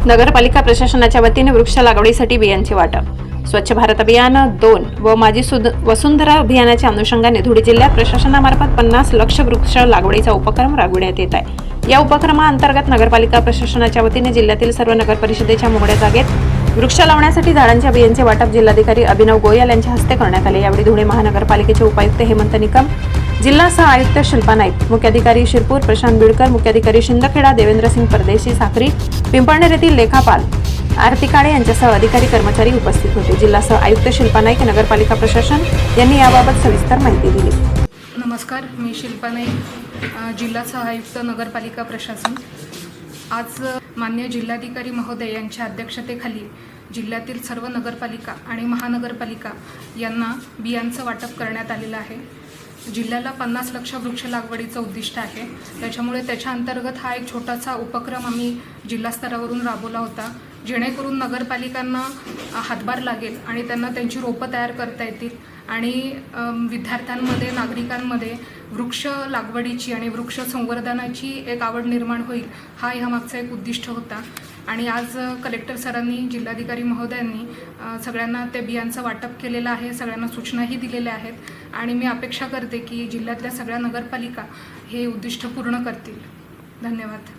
नगरपालिका प्रशासनाच्या वतीने वृक्ष लागवडीसाठी बियांचे वाटप. स्वच्छ भारत अभियान 2 व माझी वसुंधरा अभियानाच्या अनुषंगाने धुळे जिल्ह्यात प्रशासनामार्फत 50 लक्ष वृक्ष लागवडीचा उपक्रम राबविण्यात येत आहे. या उपक्रमाअंतर्गत नगरपालिका प्रशासनाच्या वतीने जिल्ह्यातील सर्व नगर परिषदेच्या मोकळ्या जागेत वृक्ष लावण्यासाठी झाडांच्या बियांचे वाटप जिल्हाधिकारी अभिनव गोयल यांच्या हस्ते करण्यात आले. यावेळी धुळे महानगरपालिकेचे उपायुक्त हेमंत निकम, जिल्हा सह आयुक्त शिल्पा नाईक, मुख्याधिकारी शिरपूर प्रशांत बिडकर, मुख्याधिकारी शिंदखेडा देवेंद्रसिंग परदेशी साखरी, पिंपळनेर येथील लेखापाल आरती काळे यांच्यासह अधिकारी कर्मचारी उपस्थित होते. जिल्हा सह आयुक्त शिल्पा नाईक, नगरपालिका प्रशासन यांनी याबाबत सविस्तर माहिती दिली. नमस्कार, मी शिल्पा नाईक, जिल्हा सह आयुक्त नगरपालिका प्रशासन. आज मान्य जिल्हाधिकारी महोदय यांच्या अध्यक्षतेखाली जिल्ह्यातील सर्व नगरपालिका आणि महानगरपालिका यांना बियांचं वाटप करण्यात आलेलं आहे. जिल्ह्याला 50 लक्ष वृक्ष लागवडीचं उद्दिष्ट आहे. त्याच्यामुळे त्याच्या अंतर्गत हा एक छोटासा उपक्रम आम्ही जिल्हा स्तरावरून राबवला होता, जेणेकरून नगरपालिकांना हातभार लागेल आणि त्यांना त्यांची रोपं तयार करता येतील आणि विद्यार्थ्यांमध्ये, नागरिकांमध्ये वृक्ष लागवडीची आणि वृक्ष संवर्धनाची एक आवड निर्माण होईल, हा ह्यामागचा एक उद्दिष्ट होता. आणि आज कलेक्टर सरांनी, जिल्हाधिकारी महोदयांनी सगळ्यांना ते बियांचं वाटप केलेलं आहे, सगळ्यांना सूचनाही दिलेल्या आहेत आणि मी अपेक्षा करते की जिल्ह्यातल्या सगळ्या नगरपालिका हे उद्दिष्ट पूर्ण करतील. धन्यवाद.